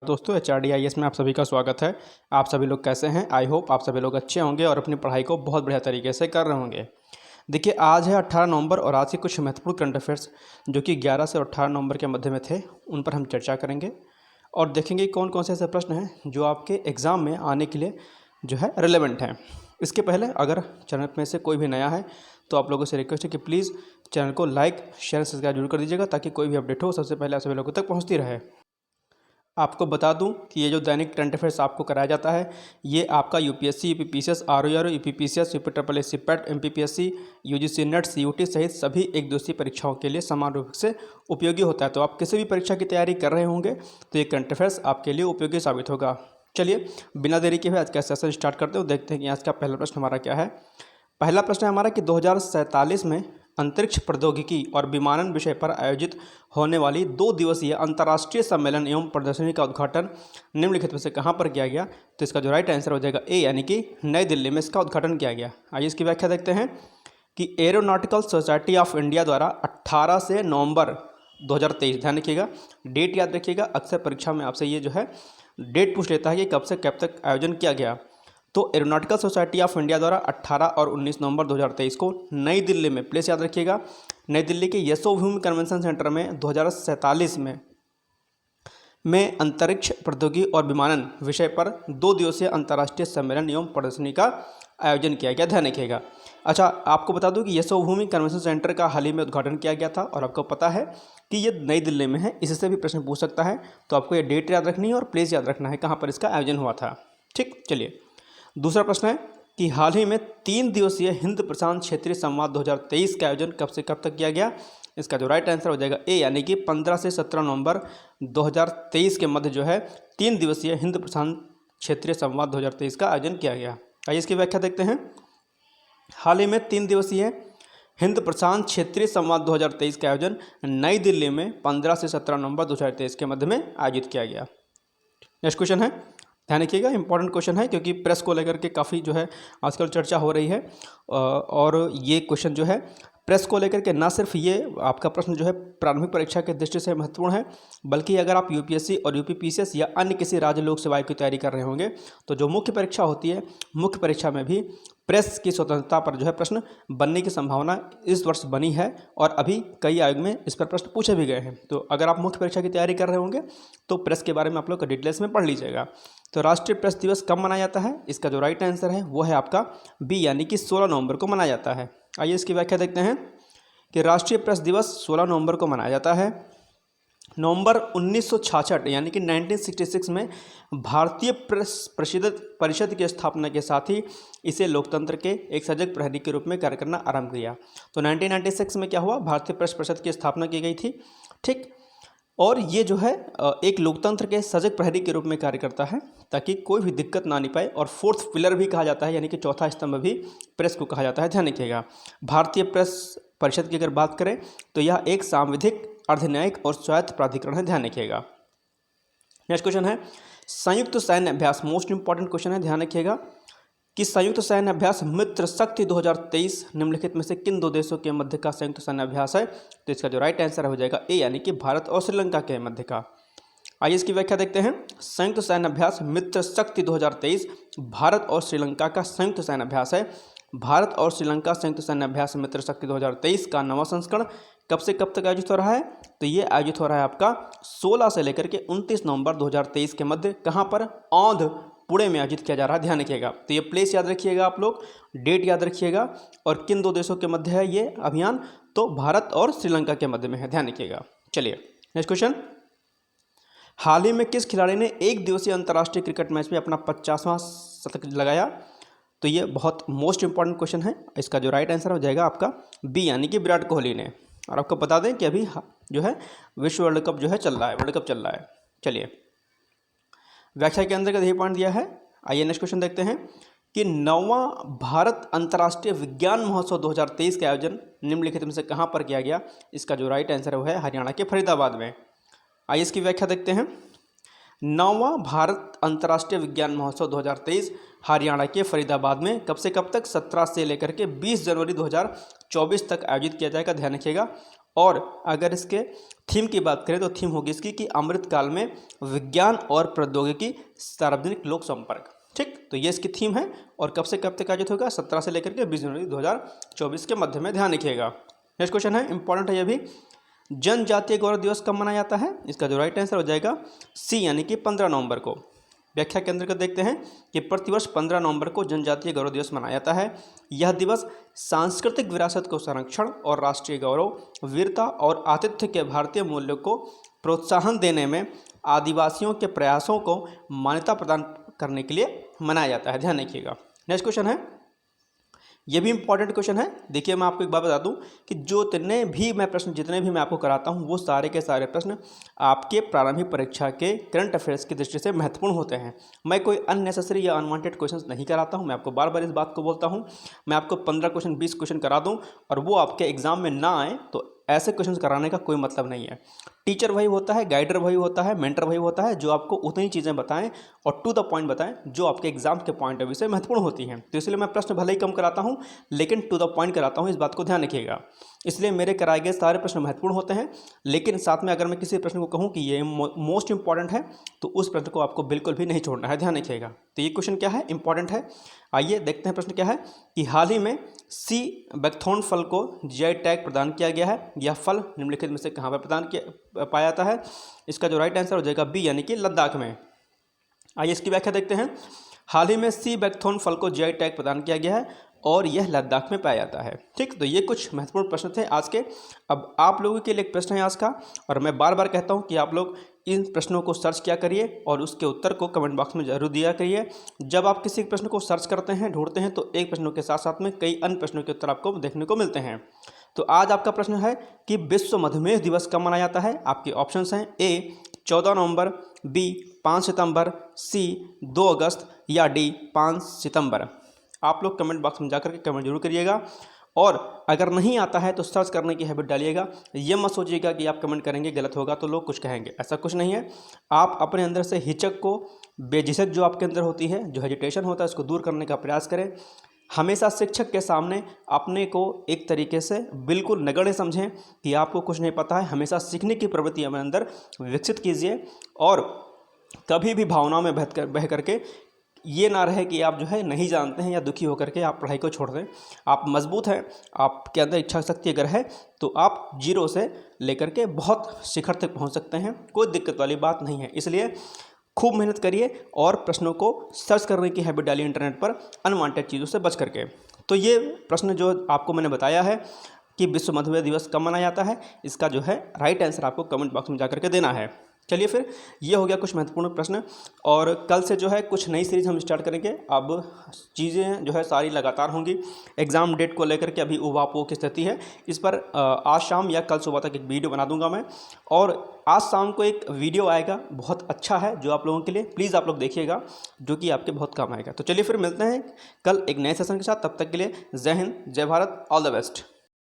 दोस्तों HRDIS में आप सभी का स्वागत है। आप सभी लोग कैसे हैं? आई होप आप सभी लोग अच्छे होंगे और अपनी पढ़ाई को बहुत बढ़िया तरीके से कर रहे होंगे। देखिए, आज है 18 नवंबर और आज के कुछ महत्वपूर्ण करंट अफेयर्स जो कि 11 से 18 नवंबर के मध्य में थे, उन पर हम चर्चा करेंगे और देखेंगे कौन कौन से ऐसे प्रश्न हैं जो आपके एग्ज़ाम में आने के लिए जो है रिलेवेंट हैं। इसके पहले अगर चैनल में से कोई भी नया है तो आप लोगों से रिक्वेस्ट है कि प्लीज़ चैनल को लाइक शेयर सब्सक्राइब जरूर कर दीजिएगा ताकि कोई भी अपडेट हो सबसे पहले आप सभी लोगों तक पहुँचती रहे। आपको बता दूं कि ये जो दैनिक करंट अफेयर्स आपको कराया जाता है, ये आपका UPSC, UPPCS, RO RO, UPPCS, UP triple पैट, एमपीपीएससी, यूजीसी नेट, सीयूटी सहित सभी एक दूसरी परीक्षाओं के लिए समान रूप से उपयोगी होता है। तो आप किसी भी परीक्षा की तैयारी कर रहे होंगे तो ये करंट अफेयर्स आपके लिए उपयोगी साबित होगा। चलिए बिना देरी के हुए आज का सेशन स्टार्ट करते हो। देखते हैं कि आज का पहला प्रश्न हमारा क्या है। पहला प्रश्न है हमारा कि 2047 में अंतरिक्ष प्रौद्योगिकी और विमानन विषय पर आयोजित होने वाली 2 दिवसीय अंतर्राष्ट्रीय सम्मेलन एवं प्रदर्शनी का उद्घाटन निम्नलिखित में से कहाँ पर किया गया? तो इसका जो राइट आंसर हो जाएगा ए, यानी कि नई दिल्ली में इसका उद्घाटन किया गया। आइए इसकी व्याख्या देखते हैं कि एरोनॉटिकल सोसाइटी ऑफ इंडिया द्वारा 18 से नवंबर 2023, ध्यान रखिएगा, डेट याद रखिएगा। अक्सर परीक्षा में आपसे ये जो है डेट पूछ लेता है कि कब से कब तक आयोजन किया गया। तो एरोनॉटिकल सोसाइटी ऑफ इंडिया द्वारा 18 और 19 नवंबर 2023 को नई दिल्ली में, प्लेस याद रखिएगा, नई दिल्ली के यशोभूमि कन्वेंशन सेंटर में 2047 में अंतरिक्ष प्रौद्योगिकी और विमानन विषय पर 2 दिवसीय अंतर्राष्ट्रीय सम्मेलन एवं प्रदर्शनी का आयोजन किया गया। ध्यान रखिएगा। अच्छा, आपको बता दूं कि यशोभूमि कन्वेंशन सेंटर का हाल ही में उद्घाटन किया गया था और आपको पता है कि ये नई दिल्ली में है। इससे भी प्रश्न पूछ सकता है, तो आपको ये डेट याद रखनी है और प्लेस याद रखना है कहाँ पर इसका आयोजन हुआ था। ठीक, चलिए दूसरा प्रश्न है कि हाल ही में 3 दिवसीय हिंद प्रशांत क्षेत्रीय संवाद 2023 का आयोजन कब से कब तक किया गया? इसका जो राइट आंसर हो जाएगा ए, यानी कि 15 से 17 नवंबर 2023 के मध्य जो है 3 दिवसीय हिंद प्रशांत क्षेत्रीय संवाद 2023 का आयोजन किया गया। आइए इसकी व्याख्या देखते हैं। हाल ही में 3 दिवसीय हिंद प्रशांत क्षेत्रीय संवाद 2023 का आयोजन नई दिल्ली में 15 से 17 नवंबर 2023 के मध्य में आयोजित किया गया। नेक्स्ट क्वेश्चन है, ध्यान रखिएगा, इंपॉर्टेंट क्वेश्चन है क्योंकि प्रेस को लेकर के काफ़ी जो है आजकल चर्चा हो रही है। और ये क्वेश्चन जो है प्रेस को लेकर के ना सिर्फ ये आपका प्रश्न जो है प्रारंभिक परीक्षा के दृष्टि से महत्वपूर्ण है, बल्कि अगर आप यूपीएससी और यूपीपीसीएस या अन्य किसी राज्य लोक सेवाएं की तैयारी कर रहे होंगे तो जो मुख्य परीक्षा होती है, मुख्य परीक्षा में भी प्रेस की स्वतंत्रता पर जो है प्रश्न बनने की संभावना इस वर्ष बनी है और अभी कई आयोग में इस पर प्रश्न पूछे भी गए हैं। तो अगर आप मुख्य परीक्षा की तैयारी कर रहे होंगे तो प्रेस के बारे में आप लोग डिटेल्स में पढ़ लीजिएगा। तो राष्ट्रीय प्रेस दिवस कब मनाया जाता है? इसका जो राइट आंसर है वो है आपका बी, यानी कि 16 नवंबर को मनाया जाता है। आइए इसकी व्याख्या देखते हैं कि राष्ट्रीय प्रेस दिवस 16 नवंबर को मनाया जाता है। नवंबर 1966 यानी कि 1966 में भारतीय प्रेस परिषद की स्थापना के साथ ही इसे लोकतंत्र के एक सजग प्रहरी के रूप में कार्य करना आरंभ किया। तो 1996 में क्या हुआ? भारतीय प्रेस परिषद की स्थापना की गई थी। ठीक, और ये जो है एक लोकतंत्र के सजग प्रहरी के रूप में कार्य करता है ताकि कोई भी दिक्कत ना आने पाए। और फोर्थ पिलर भी कहा जाता है, यानी कि चौथा स्तंभ भी प्रेस को कहा जाता है। ध्यान रखिएगा। भारतीय प्रेस परिषद की अगर बात करें तो यह एक सांविधिक, अर्धन्यायिक और स्वायत्त प्राधिकरण है। ध्यान रखिएगा। नेक्स्ट क्वेश्चन है संयुक्त सैन्य अभ्यास, मोस्ट इंपॉर्टेंट क्वेश्चन है, ध्यान रखिएगा कि संयुक्त सैन्य अभ्यास मित्र शक्ति 2023 निम्नलिखित में से किन 2 देशों के मध्य का संयुक्त सैन्य अभ्यास है? तो इसका जो राइट आंसर हो जाएगा ए, यानी कि भारत और श्रीलंका के मध्य का। आइए इसकी व्याख्या देखते हैं। संयुक्त सैन्य अभ्यास मित्र शक्ति 2023 भारत और श्रीलंका का संयुक्त सैन्य अभ्यास है। भारत और श्रीलंका संयुक्त सैन्य अभ्यास मित्र शक्ति 2023 का नवा संस्करण कब से कब तक आयोजित हो रहा है? तो ये आयोजित हो रहा है आपका 16 से लेकर के 29 नवंबर 2023 के मध्य। कहाँ पर? औंध, पुणे में आयोजित किया जा रहा है। ध्यान रखिएगा। तो ये प्लेस याद रखिएगा, आप लोग डेट याद रखिएगा और किन 2 देशों के मध्य है ये अभियान? तो भारत और श्रीलंका के मध्य में है। ध्यान रखिएगा। चलिए नेक्स्ट क्वेश्चन, हाल ही में किस खिलाड़ी ने एक दिवसीय अंतर्राष्ट्रीय क्रिकेट मैच में अपना 50वां शतक लगाया? तो ये बहुत मोस्ट इंपॉर्टेंट क्वेश्चन है। इसका जो राइट आंसर हो जाएगा आपका बी, यानी कि विराट कोहली ने। और आपको बता दें कि अभी जो है विश्व वर्ल्ड कप जो है चल रहा है, वर्ल्ड कप चल रहा है। चलिए व्याख्या के अंदर का यही पॉइंट दिया है। आइए नेक्स्ट क्वेश्चन देखते हैं कि 9वां भारत अंतर्राष्ट्रीय विज्ञान महोत्सव 2023 का आयोजन निम्नलिखित में से कहाँ पर किया गया? इसका जो राइट आंसर है वो है हरियाणा के फरीदाबाद में। आइए इसकी व्याख्या देखते हैं। 9वां भारत अंतर्राष्ट्रीय विज्ञान महोत्सव 2023 हरियाणा के फरीदाबाद में कब से कब तक? 17 से लेकर के 20 जनवरी 2024 तक आयोजित किया जाएगा। ध्यान रखिएगा। और अगर इसके थीम की बात करें तो थीम होगी इसकी कि अमृतकाल में विज्ञान और प्रौद्योगिकी सार्वजनिक लोक संपर्क। ठीक, तो ये इसकी थीम है और कब से कब तक आयोजित होगा, 17 से लेकर के 20 जनवरी 2024 के मध्य में, ध्यान रखिएगा। नेक्स्ट क्वेश्चन है, इंपॉर्टेंट है ये भी, जनजातीय गौरव दिवस कब मनाया जाता है? इसका जो राइट आंसर हो जाएगा सी, यानी कि 15 नवंबर को। व्याख्या के अंदर को देखते हैं कि प्रतिवर्ष 15 नवंबर को जनजातीय गौरव दिवस मनाया जाता है। यह दिवस सांस्कृतिक विरासत को संरक्षण और राष्ट्रीय गौरव, वीरता और आतिथ्य के भारतीय मूल्यों को प्रोत्साहन देने में आदिवासियों के प्रयासों को मान्यता प्रदान करने के लिए मनाया जाता है। ध्यान रखिएगा। नेक्स्ट क्वेश्चन है, ये भी इंपॉर्टेंट क्वेश्चन है। देखिए, मैं आपको एक बात बता दूं कि जितने भी मैं आपको कराता हूं वो सारे के सारे प्रश्न आपके प्रारंभिक परीक्षा के करंट अफेयर्स की दृष्टि से महत्वपूर्ण होते हैं। मैं कोई अननेसेसरी या अनवांटेड क्वेश्चंस नहीं कराता हूं। मैं आपको बार बार इस बात को बोलता हूं। मैं आपको 15 क्वेश्चन 20 क्वेश्चन करा दूं और वो आपके एग्जाम में ना आए तो ऐसे क्वेश्चन कराने का कोई मतलब नहीं है। टीचर वही होता है, गाइडर वही होता है, मेंटर वही होता है जो आपको उतनी चीज़ें बताएं और टू द पॉइंट बताएं जो आपके एग्जाम के पॉइंट ऑफ व्यू से महत्वपूर्ण होती हैं। तो इसलिए मैं प्रश्न भले ही कम कराता हूं लेकिन टू द पॉइंट कराता हूं, इस बात को ध्यान रखिएगा। इसलिए मेरे कराए गए सारे प्रश्न महत्वपूर्ण होते हैं, लेकिन साथ में अगर मैं किसी प्रश्न को कहूँ कि ये मोस्ट इंपॉर्टेंट है तो उस प्रश्न को आपको बिल्कुल भी नहीं छोड़ना है। ध्यान रखिएगा। तो ये क्वेश्चन क्या है, इंपॉर्टेंट है। आइए देखते हैं प्रश्न क्या है कि हाल ही में सी बैकथॉर्न फल को जीआई टैग प्रदान किया गया है। यह फल निम्नलिखित में से कहाँ पर प्रदान किया पाया जाता है? इसका जो राइट आंसर हो जाएगा बी, यानी कि लद्दाख में। आइए इसकी व्याख्या देखते हैं। हाल ही में सी बैकथॉर्न फल को जीआई टैग प्रदान किया गया है और यह लद्दाख में पाया जाता है। ठीक, तो ये कुछ महत्वपूर्ण प्रश्न थे आज के। अब आप लोगों के लिए एक प्रश्न है आज का, और मैं बार बार कहता हूँ कि आप लोग इन प्रश्नों को सर्च किया करिए और उसके उत्तर को कमेंट बॉक्स में जरूर दिया करिए। जब आप किसी प्रश्न को सर्च करते हैं, ढूंढते हैं, तो एक प्रश्नों के साथ साथ में कई अन्य प्रश्नों के उत्तर आपको देखने को मिलते हैं। तो आज आपका प्रश्न है कि विश्व मधुमेह दिवस कब मनाया जाता है? आपके ऑप्शंस हैं ए 14 नवंबर, बी 5 सितंबर, सी 2 अगस्त या डी 5 सितंबर। आप लोग कमेंट बॉक्स में जाकर के कमेंट जरूर करिएगा और अगर नहीं आता है तो सर्च करने की हैबिट डालिएगा। ये मत सोचिएगा कि आप कमेंट करेंगे गलत होगा तो लोग कुछ कहेंगे, ऐसा कुछ नहीं है। आप अपने अंदर से हिचक को, बेझिझक जो आपके अंदर होती है, जो हेजिटेशन होता है, उसको दूर करने का प्रयास करें। हमेशा शिक्षक के सामने अपने को एक तरीके से बिल्कुल नगण्य समझें कि आपको कुछ नहीं पता है। हमेशा सीखने की प्रवृत्ति अपने अंदर विकसित कीजिए और कभी भी भावनाओं में बह करके ये ना रहे कि आप जो है नहीं जानते हैं या दुखी होकर के आप पढ़ाई को छोड़ दें। आप मजबूत हैं, आपके अंदर इच्छा शक्ति अगर है तो आप जीरो से लेकर के बहुत शिखर तक पहुंच सकते हैं। कोई दिक्कत वाली बात नहीं है। इसलिए खूब मेहनत करिए और प्रश्नों को सर्च करने की हैबिट डालिए इंटरनेट पर, अनवांटेड चीज़ों से बच करके। तो ये प्रश्न जो आपको मैंने बताया है कि विश्व मधुमेह दिवस कब मनाया जाता है, इसका जो है राइट आंसर आपको कमेंट बॉक्स में जाकर के देना है। चलिए फिर, ये हो गया कुछ महत्वपूर्ण प्रश्न, और कल से जो है कुछ नई सीरीज हम स्टार्ट करेंगे। अब चीज़ें जो है सारी लगातार होंगी। एग्ज़ाम डेट को लेकर के अभी उबापो की स्थिति है, इस पर आज शाम या कल सुबह तक एक वीडियो बना दूंगा मैं, और आज शाम को एक वीडियो आएगा बहुत अच्छा है जो आप लोगों के लिए, प्लीज़ आप लोग देखिएगा, जो कि आपके बहुत काम आएगा। तो चलिए फिर मिलते हैं कल एक नए सेशन के साथ। तब तक के लिए जय हिंद, जय भारत, ऑल द बेस्ट।